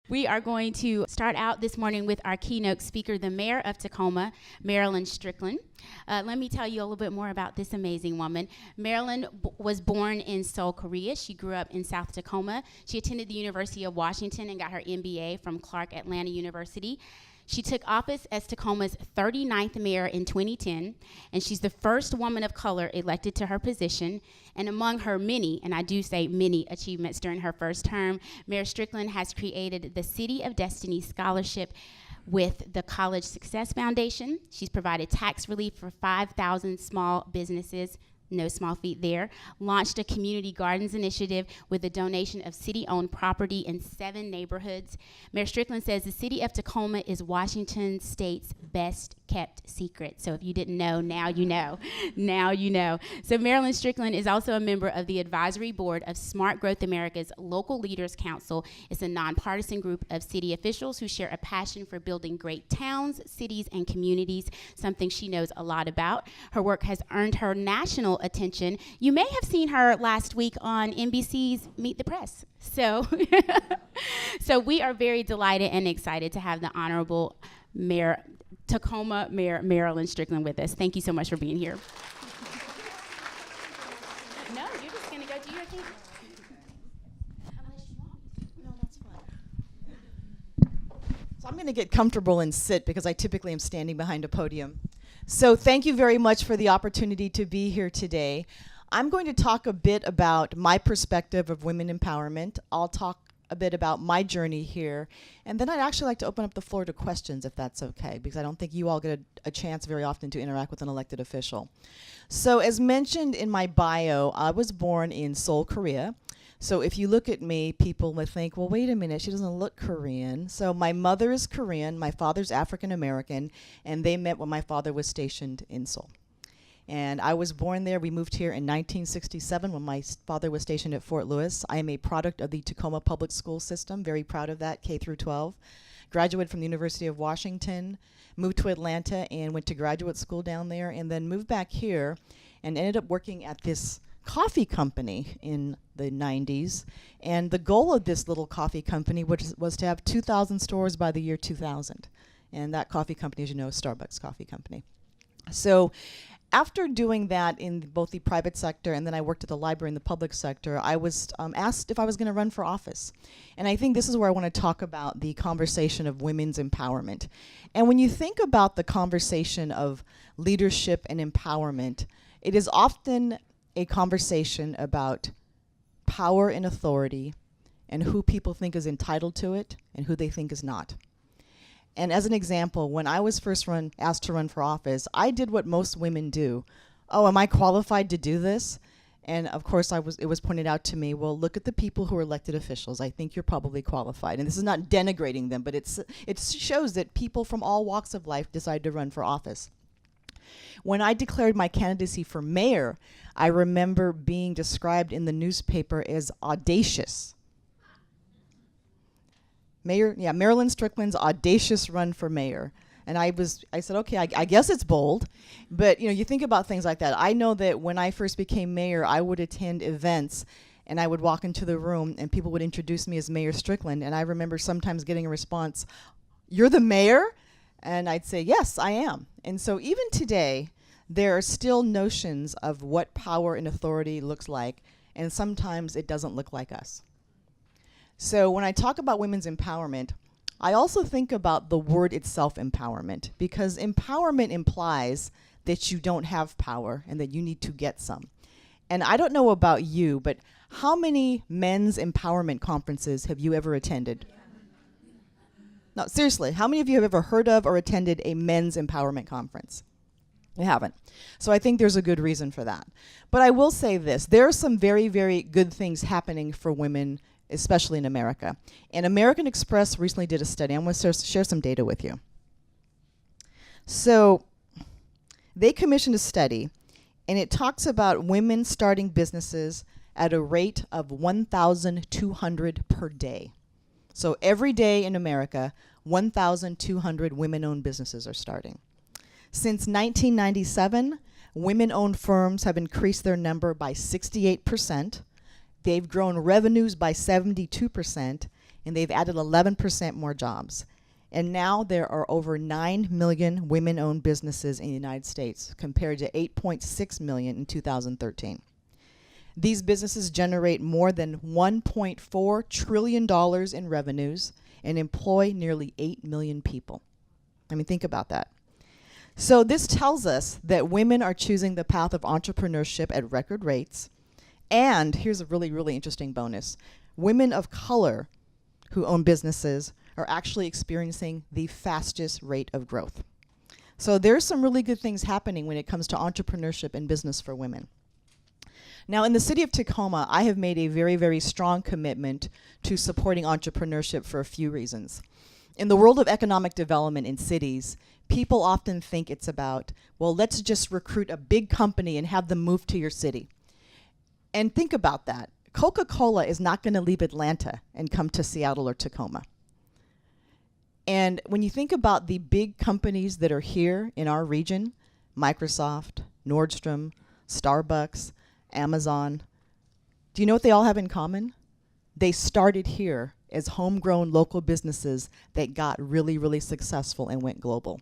We are going to start out this morning with our keynote speaker, the mayor of Tacoma, Marilyn Strickland. Let me tell you a little bit more about this amazing woman. Marilyn was born in Seoul, Korea. She grew up in South Tacoma. She attended the University of Washington and got her MBA from Clark Atlanta University. She took office as Tacoma's 39th mayor in 2010, and she's the first woman of color elected to her position. And among her many, and I do say many, achievements during her first term, Mayor Strickland has created the City of Destiny Scholarship with the College Success Foundation. She's provided tax relief for 5,000 small businesses. No small feat there. Launched a community gardens initiative with a donation of city-owned property in 7 neighborhoods. Mayor Strickland says the city of Tacoma is Washington State's best kept secret. So if you didn't know, now you know. Now you know. So Marilyn Strickland is also a member of the advisory board of Smart Growth America's Local Leaders Council. It's a nonpartisan group of city officials who share a passion for building great towns, cities, and communities, something she knows a lot about. Her work has earned her national attention. You may have seen her last week on NBC's Meet the Press. So, so we are very delighted and excited to have the Honorable Tacoma Mayor Marilyn Strickland with us. Thank you so much for being here. No, you're just going to go do your thing. Unless you want. No, that's fine. So I'm going to get comfortable and sit because I typically am standing behind a podium. So thank you very much for the opportunity to be here today. I'm going to talk a bit about my perspective of women empowerment. I'll talk a bit about my journey here. And then I'd actually like to open up the floor to questions, if that's okay, because I don't think you all get a chance very often to interact with an elected official. So as mentioned in my bio, I was born in Seoul, Korea. So if you look at me, people would think, well, wait a minute, she doesn't look Korean. So my mother is Korean, my father's African American, and they met when my father was stationed in Seoul. And I was born there. We moved here in 1967 when my father was stationed at Fort Lewis. I am a product of the Tacoma public school system, very proud of that, K through 12. Graduated from the University of Washington, moved to Atlanta and went to graduate school down there, and then moved back here and ended up working at this coffee company in the 90s. And the goal of this little coffee company was to have 2,000 stores by the year 2000. And that coffee company, as you know, is Starbucks Coffee Company. So after doing that in both the private sector and then I worked at the library in the public sector, I was asked if I was going to run for office. And I think this is where I want to talk about the conversation of women's empowerment. And when you think about the conversation of leadership and empowerment, it is often a conversation about power and authority and who people think is entitled to it and who they think is not. And as an example, when I was first asked to run for office, I did what most women do. Oh, am I qualified to do this? And of course, it was pointed out to me, well, look at the people who are elected officials. I think you're probably qualified. And this is not denigrating them, but it shows that people from all walks of life decide to run for office. When I declared my candidacy for mayor, I remember being described in the newspaper as audacious. Marilyn Strickland's audacious run for mayor. And I said, okay, I guess it's bold. But you think about things like that. I know that when I first became mayor, I would attend events and I would walk into the room and people would introduce me as Mayor Strickland. And I remember sometimes getting a response, "You're the mayor?" And I'd say, yes, I am. And so even today, there are still notions of what power and authority looks like, and sometimes it doesn't look like us. So when I talk about women's empowerment, I also think about the word itself, empowerment, because empowerment implies that you don't have power and that you need to get some. And I don't know about you, but how many men's empowerment conferences have you ever attended? No, seriously, how many of you have ever heard of or attended a men's empowerment conference? You haven't. So I think there's a good reason for that. But I will say this, there are some very, very good things happening for women, especially in America. And American Express recently did a study. I'm going to share some data with you. So they commissioned a study, and it talks about women starting businesses at a rate of 1,200 per day. So every day in America, 1,200 women-owned businesses are starting. Since 1997, women-owned firms have increased their number by 68%. They've grown revenues by 72%, and they've added 11% more jobs. And now there are over 9 million women-owned businesses in the United States, compared to 8.6 million in 2013. These businesses generate more than $1.4 trillion in revenues and employ nearly 8 million people. I mean, think about that. So this tells us that women are choosing the path of entrepreneurship at record rates. And here's a really, really interesting bonus. Women of color who own businesses are actually experiencing the fastest rate of growth. So there's some really good things happening when it comes to entrepreneurship and business for women. Now, in the city of Tacoma, I have made a very, very strong commitment to supporting entrepreneurship for a few reasons. In the world of economic development in cities, people often think it's about, well, let's just recruit a big company and have them move to your city. And think about that. Coca-Cola is not going to leave Atlanta and come to Seattle or Tacoma. And when you think about the big companies that are here in our region, Microsoft, Nordstrom, Starbucks, Amazon, do you know what they all have in common? They started here as homegrown local businesses that got really, really successful and went global.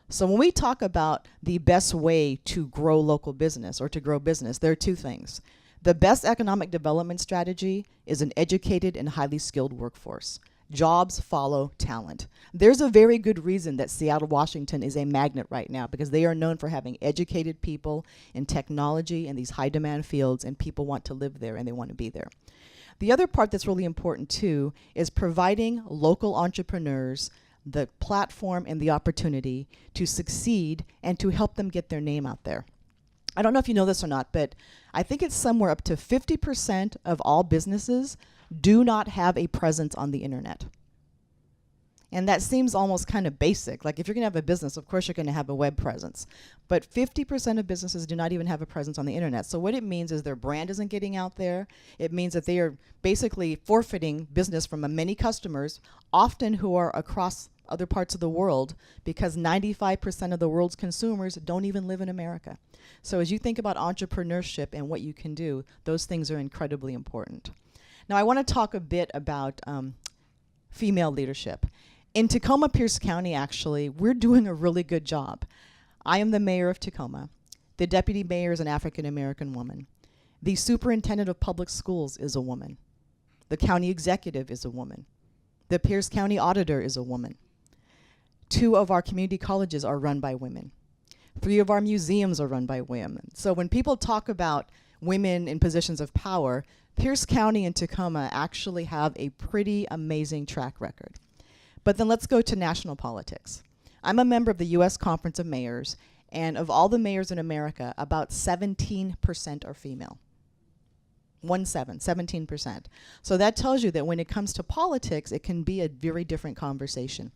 So when we talk about the best way to grow local business or to grow business, there are two things. The best economic development strategy is an educated and highly skilled workforce. Jobs follow talent. There's a very good reason that Seattle, Washington is a magnet right now, because they are known for having educated people in technology and these high demand fields, and people want to live there and they want to be there. The other part that's really important too is providing local entrepreneurs the platform and the opportunity to succeed and to help them get their name out there. I don't know if you know this or not, but I think it's somewhere up to 50% of all businesses do not have a presence on the internet. And that seems almost kind of basic. Like if you're going to have a business, of course you're going to have a web presence. But 50% of businesses do not even have a presence on the internet. So what it means is their brand isn't getting out there. It means that they are basically forfeiting business from many customers, often who are across other parts of the world, because 95% of the world's consumers don't even live in America. So as you think about entrepreneurship and what you can do, those things are incredibly important. Now I want to talk a bit about female leadership. In Tacoma, Pierce County, actually, we're doing a really good job. I am the mayor of Tacoma. The deputy mayor is an African-American woman. The superintendent of public schools is a woman. The county executive is a woman. The Pierce County auditor is a woman. 2 of our community colleges are run by women. 3 of our museums are run by women. So when people talk about women in positions of power, Pierce County and Tacoma actually have a pretty amazing track record. But then let's go to national politics. I'm a member of the U.S. Conference of Mayors, and of all the mayors in America, about 17% are female. 17%. So that tells you that when it comes to politics, it can be a very different conversation.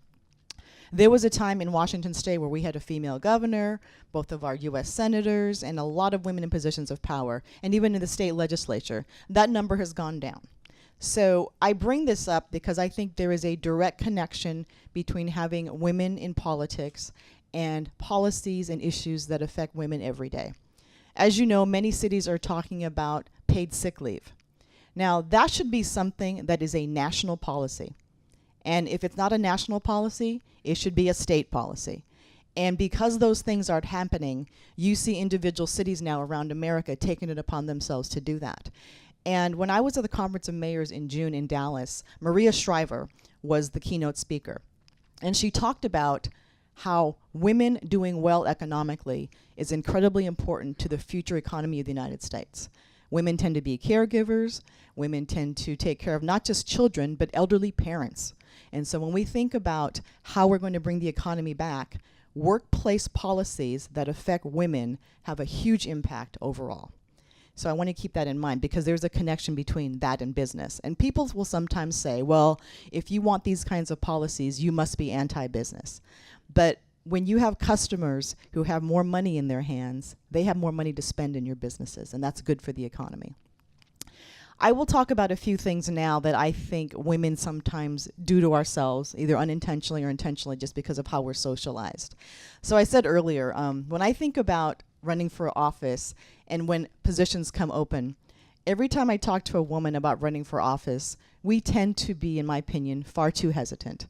There was a time in Washington State where we had a female governor, both of our U.S. senators, and a lot of women in positions of power, and even in the state legislature. That number has gone down. So I bring this up because I think there is a direct connection between having women in politics and policies and issues that affect women every day. As you know, many cities are talking about paid sick leave. Now, that should be something that is a national policy. And if it's not a national policy, it should be a state policy. And because those things aren't happening, you see individual cities now around America taking it upon themselves to do that. And when I was at the Conference of Mayors in June in Dallas, Maria Shriver was the keynote speaker. And she talked about how women doing well economically is incredibly important to the future economy of the United States. Women tend to be caregivers. Women tend to take care of not just children, but elderly parents. And so when we think about how we're going to bring the economy back, workplace policies that affect women have a huge impact overall. So I want to keep that in mind, because there's a connection between that and business. And people will sometimes say, well, if you want these kinds of policies, you must be anti-business. But when you have customers who have more money in their hands, they have more money to spend in your businesses, and that's good for the economy. I will talk about a few things now that I think women sometimes do to ourselves, either unintentionally or intentionally, just because of how we're socialized. So I said earlier, when I think about running for office and when positions come open, every time I talk to a woman about running for office, we tend to be, in my opinion, far too hesitant.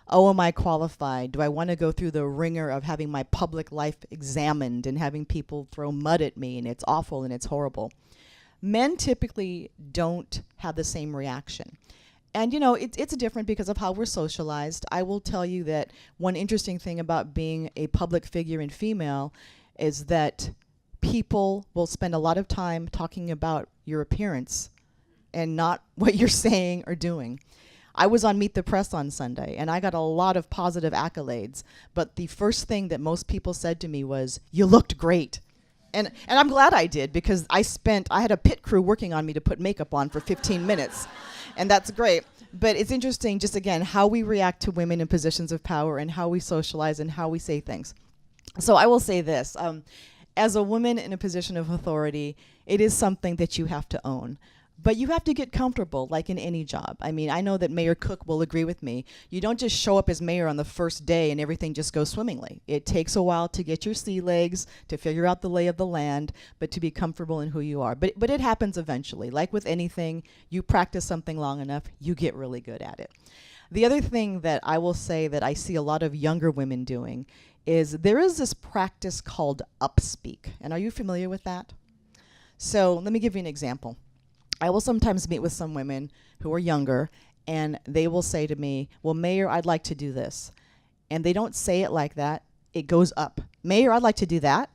Oh, am I qualified? Do I want to go through the ringer of having my public life examined and having people throw mud at me, and it's awful and it's horrible? Men typically don't have the same reaction. And it's different because of how we're socialized. I will tell you that one interesting thing about being a public figure and female is that people will spend a lot of time talking about your appearance and not what you're saying or doing. I was on Meet the Press on Sunday, and I got a lot of positive accolades, but the first thing that most people said to me was, "You looked great." And I'm glad I did, because I had a pit crew working on me to put makeup on for 15 minutes. And that's great. But it's interesting, just again, how we react to women in positions of power and how we socialize and how we say things. So I will say this. As a woman in a position of authority, it is something that you have to own. But you have to get comfortable, like in any job. I mean, I know that Mayor Cook will agree with me. You don't just show up as mayor on the first day and everything just goes swimmingly. It takes a while to get your sea legs, to figure out the lay of the land, but to be comfortable in who you are. But it happens eventually. Like with anything, you practice something long enough, you get really good at it. The other thing that I will say that I see a lot of younger women doing is there is this practice called upspeak. And are you familiar with that? So let me give you an example. I will sometimes meet with some women who are younger, and they will say to me, "Well, Mayor, I'd like to do this." And they don't say it like that. It goes up. "Mayor, I'd like to do that.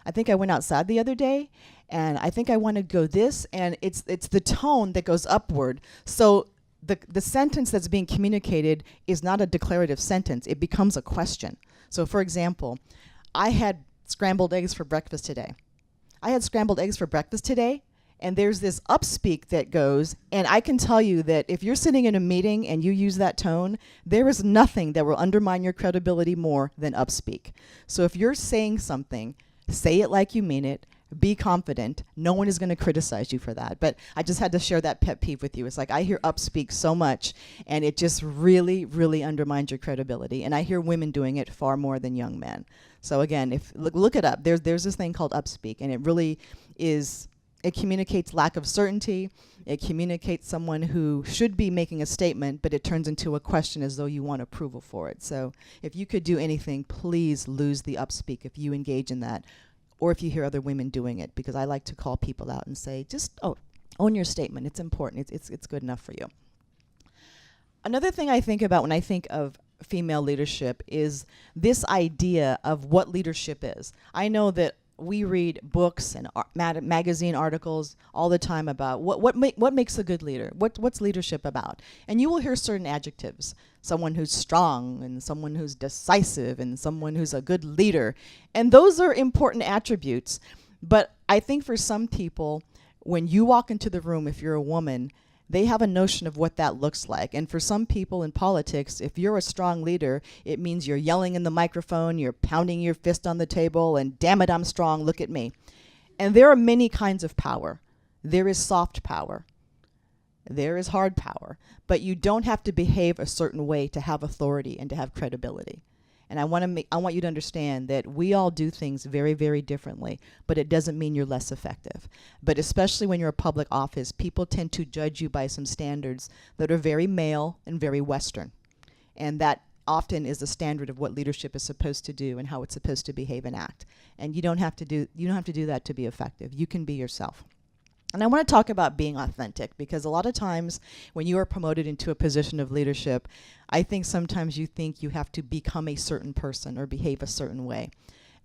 I think I went outside the other day, and I think I want to go this." And it's the tone that goes upward. So the sentence that's being communicated is not a declarative sentence. It becomes a question. So, for example, I had scrambled eggs for breakfast today. And there's this upspeak that goes, and I can tell you that if you're sitting in a meeting and you use that tone, there is nothing that will undermine your credibility more than upspeak. So if you're saying something, say it like you mean it, be confident. No one is going to criticize you for that. But I just had to share that pet peeve with you. It's like I hear upspeak so much, and it just really, really undermines your credibility. And I hear women doing it far more than young men. So again, if look it up. There's this thing called upspeak, and it really is... It communicates lack of certainty. It communicates someone who should be making a statement, but it turns into a question as though you want approval for it. So if you could do anything, please lose the upspeak if you engage in that, or if you hear other women doing it, because I like to call people out and say, just own your statement. It's important. It's good enough for you. Another thing I think about when I think of female leadership is this idea of what leadership is. I know that we read books and magazine articles all the time about what makes a good leader. What's leadership about? And you will hear certain adjectives: someone who's strong, and someone who's decisive, and someone who's a good leader. And those are important attributes. But I think for some people, when you walk into the room, if you're a woman, they have a notion of what that looks like. And for some people in politics, if you're a strong leader, it means you're yelling in the microphone, you're pounding your fist on the table, and "damn it, I'm strong, look at me." And there are many kinds of power. There is soft power. There is hard power. But you don't have to behave a certain way to have authority and to have credibility. And I want you to understand that we all do things very, very differently, but it doesn't mean you're less effective. But especially when you're a public office, people tend to judge you by some standards that are very male and very Western. And that often is the standard of what leadership is supposed to do and how it's supposed to behave and act. And you don't have to do that to be effective. You can be yourself. And I want to talk about being authentic, because a lot of times when you are promoted into a position of leadership, I think sometimes you think you have to become a certain person or behave a certain way.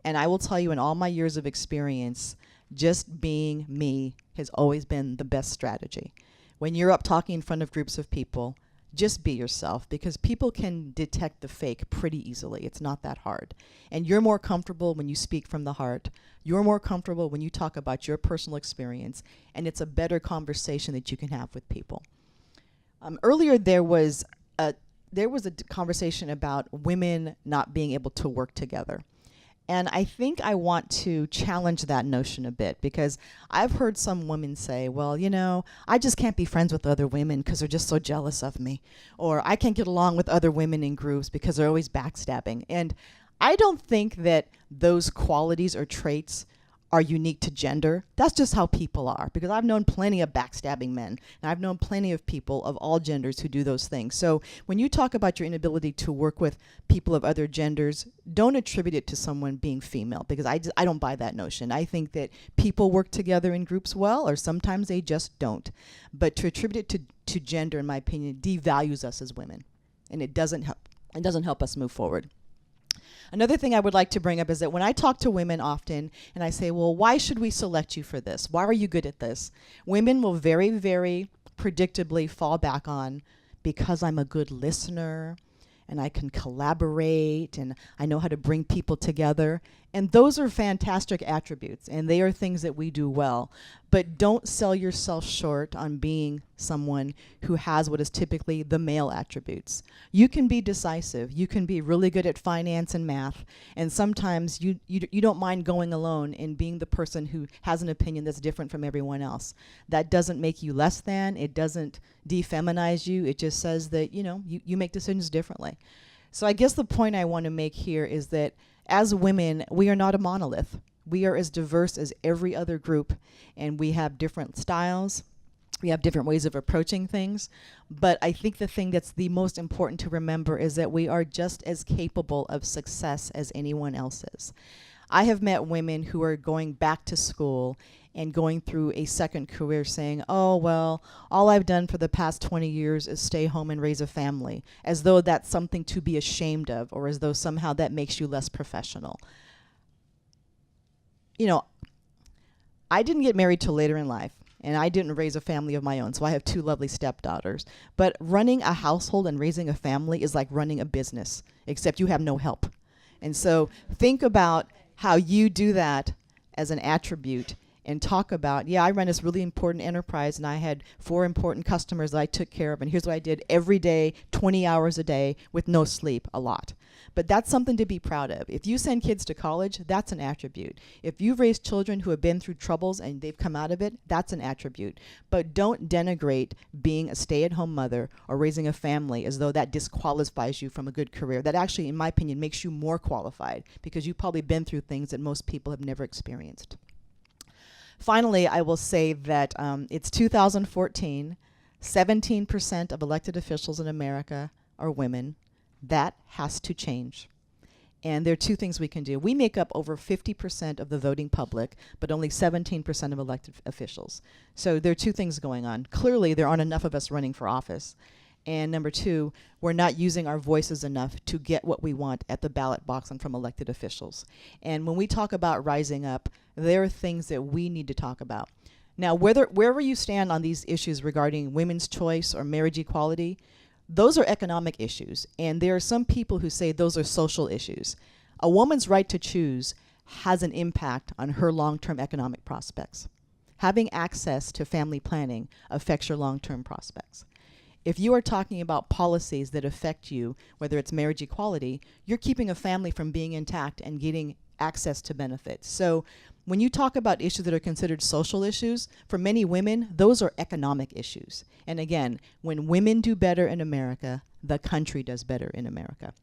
And I will tell you, in all my years of experience, just being me has always been the best strategy. When you're up talking in front of groups of people, just be yourself, because people can detect the fake pretty easily. It's not that hard. And you're more comfortable when you speak from the heart. You're more comfortable when you talk about your personal experience, and it's a better conversation that you can have with people. Earlier there was a conversation about women not being able to work together. And I think I want to challenge that notion a bit, because I've heard some women say, "Well, I just can't be friends with other women because they're just so jealous of me." Or, "I can't get along with other women in groups because they're always backstabbing." And I don't think that those qualities or traits are unique to gender. That's just how people are, because I've known plenty of backstabbing men, and I've known plenty of people of all genders who do those things. So when you talk about your inability to work with people of other genders, don't attribute it to someone being female, because I don't buy that notion. I think that people work together in groups well, or sometimes they just don't. But to attribute it to gender, in my opinion, devalues us as women, and it doesn't help us move forward. Another thing I would like to bring up is that when I talk to women often and I say, well, why should we select you for this? Why are you good at this? Women will very, very predictably fall back on, because I'm a good listener and I can collaborate and I know how to bring people together. And those are fantastic attributes, and they are things that we do well. But don't sell yourself short on being someone who has what is typically the male attributes. You can be decisive. You can be really good at finance and math. And sometimes you don't mind going alone and being the person who has an opinion that's different from everyone else. That doesn't make you less than. It doesn't defeminize you. It just says that, you make decisions differently. So I guess the point I want to make here is that as women, we are not a monolith. We are as diverse as every other group, and we have different styles. We have different ways of approaching things. But I think the thing that's the most important to remember is that we are just as capable of success as anyone else is. I have met women who are going back to school and going through a second career saying, oh, well, all I've done for the past 20 years is stay home and raise a family, as though that's something to be ashamed of, or as though somehow that makes you less professional. I didn't get married till later in life, and I didn't raise a family of my own, so I have 2 lovely stepdaughters. But running a household and raising a family is like running a business, except you have no help. And so think about how you do that as an attribute, and talk about, I run this really important enterprise, and I had 4 important customers that I took care of, and here's what I did every day, 20 hours a day, with no sleep, a lot. But that's something to be proud of. If you send kids to college, that's an attribute. If you've raised children who have been through troubles and they've come out of it, that's an attribute. But don't denigrate being a stay-at-home mother or raising a family as though that disqualifies you from a good career. That actually, in my opinion, makes you more qualified, because you've probably been through things that most people have never experienced. Finally, I will say that it's 2014, 17% of elected officials in America are women. That has to change. And there are 2 things we can do. We make up over 50% of the voting public, but only 17% of elected officials. So there are 2 things going on. Clearly, there aren't enough of us running for office. And number 2, we're not using our voices enough to get what we want at the ballot box and from elected officials. And when we talk about rising up, there are things that we need to talk about. Now, wherever you stand on these issues regarding women's choice or marriage equality, those are economic issues. And there are some people who say those are social issues. A woman's right to choose has an impact on her long-term economic prospects. Having access to family planning affects your long-term prospects. If you are talking about policies that affect you, whether it's marriage equality, you're keeping a family from being intact and getting access to benefits. So when you talk about issues that are considered social issues, for many women, those are economic issues. And again, when women do better in America, the country does better in America.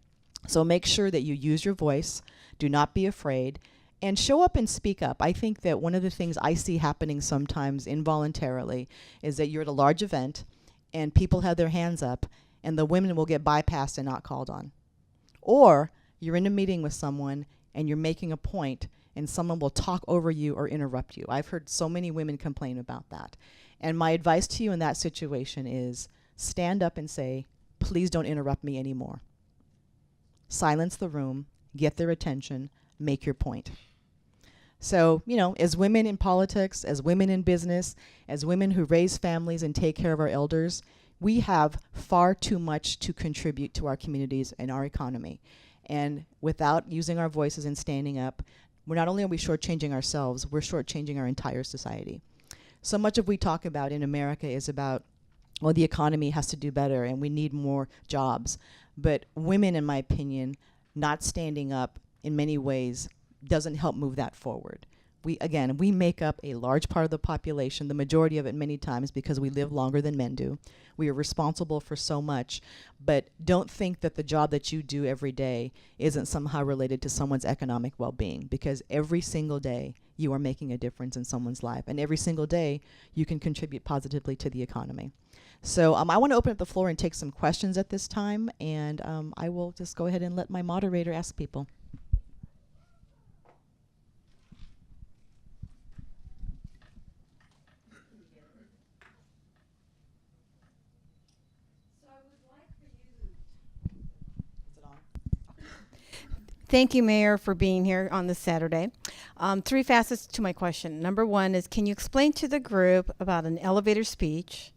So make sure that you use your voice, do not be afraid, and show up and speak up. I think that one of the things I see happening sometimes involuntarily is that you're at a large event, and people have their hands up, and the women will get bypassed and not called on. Or you're in a meeting with someone, and you're making a point, and someone will talk over you or interrupt you. I've heard so many women complain about that. And my advice to you in that situation is stand up and say, please don't interrupt me anymore. Silence the room, get their attention, make your point. So, as women in politics, as women in business, as women who raise families and take care of our elders, we have far too much to contribute to our communities and our economy. And without using our voices and standing up, not only are we shortchanging ourselves, we're shortchanging our entire society. So much of what we talk about in America is about, well, the economy has to do better and we need more jobs. But women, in my opinion, not standing up in many ways doesn't help move that forward. We make up a large part of the population, the majority of it many times because we live longer than men do. We are responsible for so much, but don't think that the job that you do every day isn't somehow related to someone's economic well-being, because every single day you are making a difference in someone's life. And every single day, you can contribute positively to the economy. So I want to open up the floor and take some questions at this time, and I will just go ahead and let my moderator ask people. Thank you, Mayor, for being here on this Saturday. 3 facets to my question. Number 1 is, can you explain to the group about an elevator speech?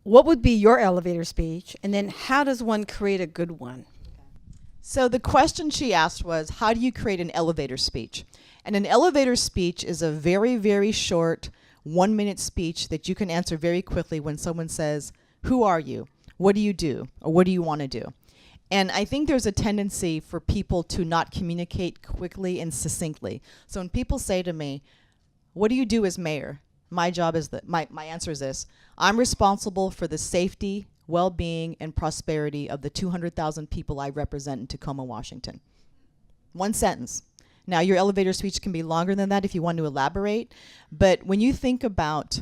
What would be your elevator speech? And then how does one create a good one? So the question she asked was, how do you create an elevator speech? And an elevator speech is a very, very short 1-minute speech that you can answer very quickly when someone says, who are you? What do you do? Or what do you want to do? And I think there's a tendency for people to not communicate quickly and succinctly. So when people say to me, what do you do as mayor? My job is that my answer is this: I'm responsible for the safety, well-being, and prosperity of the 200,000 people I represent in Tacoma, Washington. 1 sentence. Now, your elevator speech can be longer than that if you want to elaborate, but when you think about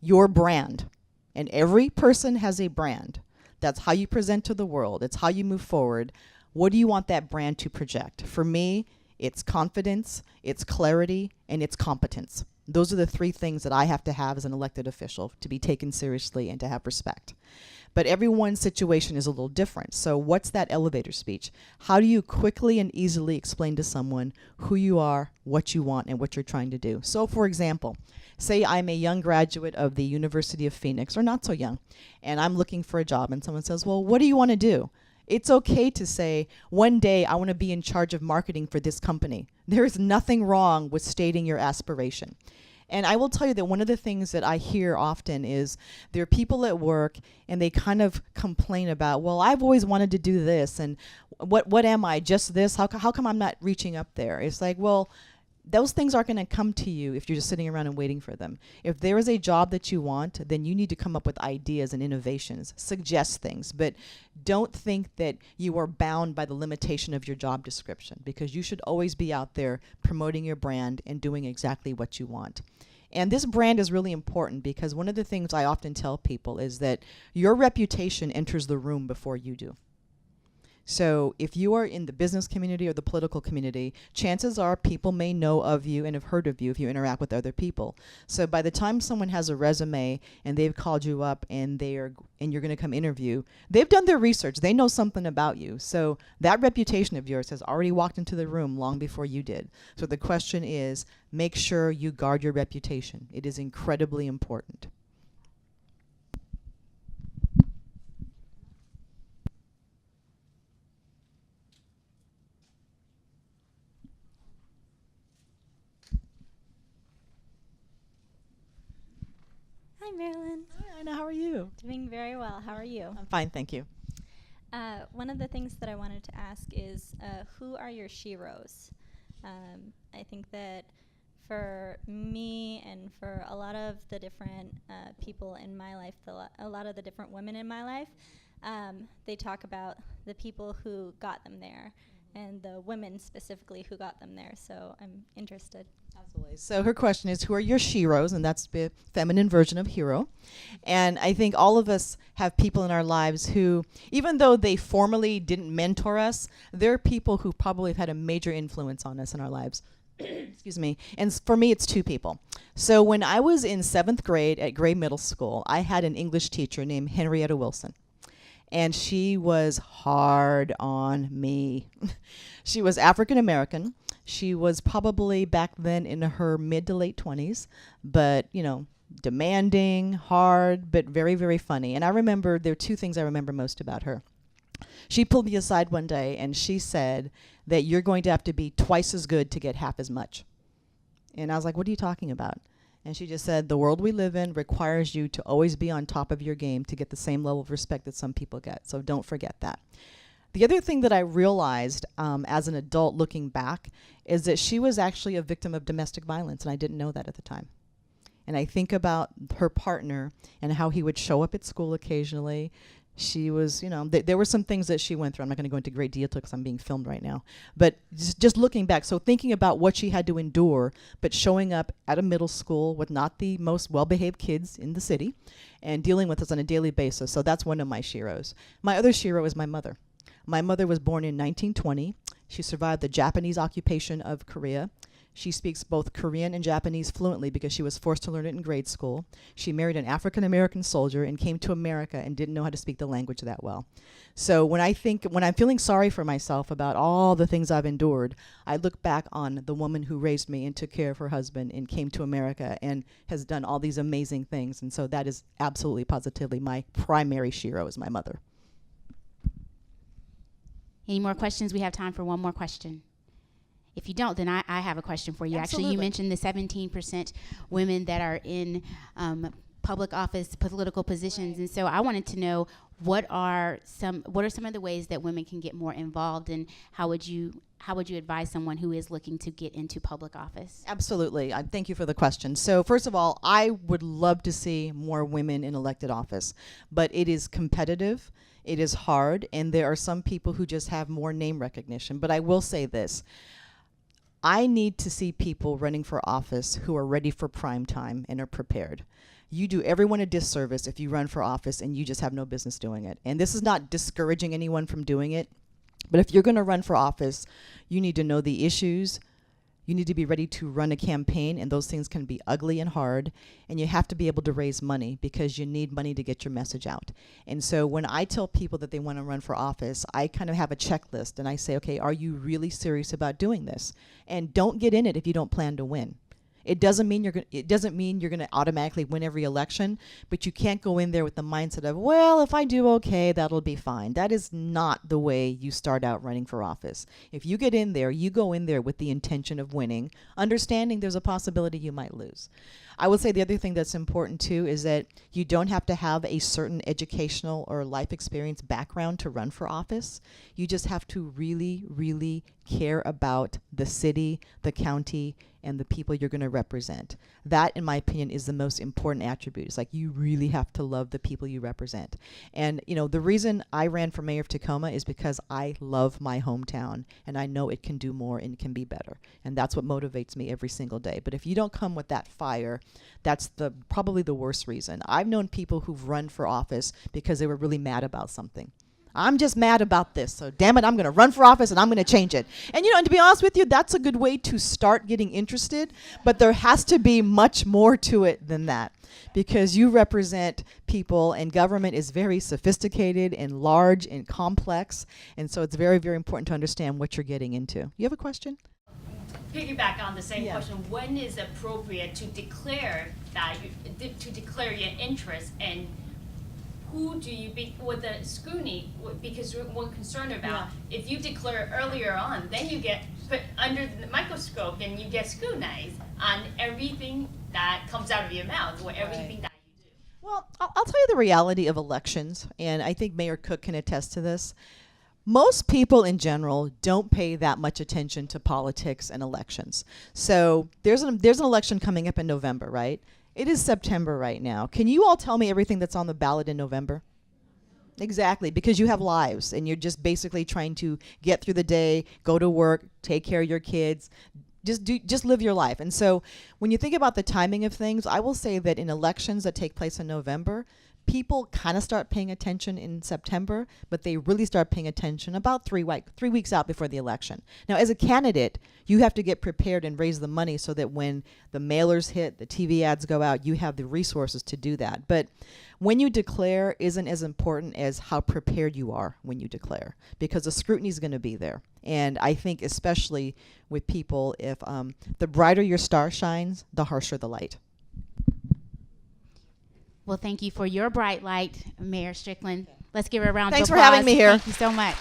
your brand, and every person has a brand, that's how you present to the world, it's how you move forward, what do you want that brand to project? For me, it's confidence, it's clarity, and it's competence. Those are the 3 things that I have to have as an elected official to be taken seriously and to have respect. But everyone's situation is a little different. So what's that elevator speech? How do you quickly and easily explain to someone who you are, what you want, and what you're trying to do? So for example, say I'm a young graduate of the University of Phoenix, or not so young, and I'm looking for a job, and someone says, well, what do you want to do? It's okay to say, one day I want to be in charge of marketing for this company. There is nothing wrong with stating your aspiration. And I will tell you that one of the things that I hear often is there are people at work and they kind of complain about, well, I've always wanted to do this, and what am I, just this? How come I'm not reaching up there? It's like, well, those things aren't going to come to you if you're just sitting around and waiting for them. If there is a job that you want, then you need to come up with ideas and innovations, suggest things, but don't think that you are bound by the limitation of your job description, because you should always be out there promoting your brand and doing exactly what you want. And this brand is really important because one of the things I often tell people is that your reputation enters the room before you do. So if you are in the business community or the political community, chances are people may know of you and have heard of you if you interact with other people. So by the time someone has a resume and they've called you up and you're going to come interview, they've done their research. They know something about you. So that reputation of yours has already walked into the room long before you did. So the question is, make sure you guard your reputation. It is incredibly important. Hi, Marilyn. Hi, Anna. How are you? Doing very well. How are you? I'm fine, thank you. One of the things that I wanted to ask is, who are your sheroes? I think that for me and for a lot of the different people in my life, a lot of the different women in my life, they talk about the people who got them there, and the women specifically who got them there. So I'm interested. Absolutely. So her question is, who are your sheroes? And that's the feminine version of hero. And I think all of us have people in our lives who, even though they formally didn't mentor us, they're people who probably have had a major influence on us in our lives. Excuse me. And for me, it's 2 people. So when I was in 7th grade at Gray Middle School, I had an English teacher named Henrietta Wilson. And she was hard on me. She was African American. She was probably back then in her mid to late 20s, but, you know, demanding, hard, but very, very funny. And I remember, there are 2 things I remember most about her. She pulled me aside one day and she said that you're going to have to be twice as good to get half as much. And I was like, what are you talking about? And she just said, the world we live in requires you to always be on top of your game to get the same level of respect that some people get. So don't forget that. The other thing that I realized as an adult looking back is that she was actually a victim of domestic violence, and I didn't know that at the time. And I think about her partner and how he would show up at school occasionally, She was, there were some things that she went through. I'm not going to go into great detail because I'm being filmed right now. But just looking back, so thinking about what she had to endure, but showing up at a middle school with not the most well-behaved kids in the city and dealing with us on a daily basis. So that's one of my sheroes. My other shero is my mother. My mother was born in 1920. She survived the Japanese occupation of Korea. She speaks both Korean and Japanese fluently because she was forced to learn it in grade school. She married an African-American soldier and came to America and didn't know how to speak the language that well. So when I'm feeling sorry for myself about all the things I've endured, I look back on the woman who raised me and took care of her husband and came to America and has done all these amazing things. And so that is absolutely positively my primary shero is my mother. Any more questions? We have time for one more question. If you don't, then I have a question for you. Absolutely. Actually, you mentioned the 17% women that are in public office, political positions, Right. and so I wanted to know what are some of the ways that women can get more involved, and how would you advise someone who is looking to get into public office? Absolutely. Thank you for the question. So first of all, I would love to see more women in elected office, but it is competitive. It is hard, and there are some people who just have more name recognition. But I will say this. I need to see people running for office who are ready for prime time and are prepared. You do everyone a disservice if you run for office and you just have no business doing it. And this is not discouraging anyone from doing it, but if you're going to run for office, you need to know the issues. You need to be ready to run a campaign, and those things can be ugly and hard. And you have to be able to raise money because you need money to get your message out. And so when I tell people that they want to run for office, I kind of have a checklist, and I say, okay, are you really serious about doing this? And don't get in it if you don't plan to win. It doesn't mean you're going to automatically win every election, but you can't go in there with the mindset of, well, if I do okay, that'll be fine. That is not the way you start out running for office. If you get in there, you go in there with the intention of winning, understanding there's a possibility you might lose. I would say the other thing that's important too is that you don't have to have a certain educational or life experience background to run for office. You just have to really, really care about the city, the county, and the people you're going to represent. That, in my opinion, is the most important attribute. It's like you really have to love the people you represent. And, the reason I ran for mayor of Tacoma is because I love my hometown, and I know it can do more and it can be better. And that's what motivates me every single day. But if you don't come with that fire, that's probably the worst reason. I've known people who've run for office because they were really mad about something. I'm just mad about this, so damn it, I'm going to run for office and I'm going to change it. And and to be honest with you, that's a good way to start getting interested, but there has to be much more to it than that, because you represent people and government is very sophisticated and large and complex, and so it's very, very important to understand what you're getting into. You have a question? Piggyback on the same Yeah. question, when is appropriate to declare your interest, and who do you be with the scrutiny? Because we're concerned about if you declare earlier on, then you get put under the microscope and you get scrutinized on everything that comes out of your mouth or everything that you do. Well, I'll tell you the reality of elections, and I think Mayor Cook can attest to this. Most people in general don't pay that much attention to politics and elections. So there's an election coming up in November, right? It is September right now. Can you all tell me everything that's on the ballot in November? Exactly, because you have lives and you're just basically trying to get through the day, go to work, take care of your kids, just live your life. And so when you think about the timing of things, I will say that in elections that take place in November, people kind of start paying attention in September, but they really start paying attention about 3 weeks out before the election. Now, as a candidate, you have to get prepared and raise the money so that when the mailers hit, the TV ads go out, you have the resources to do that. But when you declare isn't as important as how prepared you are when you declare, because the scrutiny is going to be there. And I think especially with people, if the brighter your star shines, the harsher the light. Well, thank you for your bright light, Mayor Strickland. Let's give her a round Thanks of for applause. having me here. Thank you so much.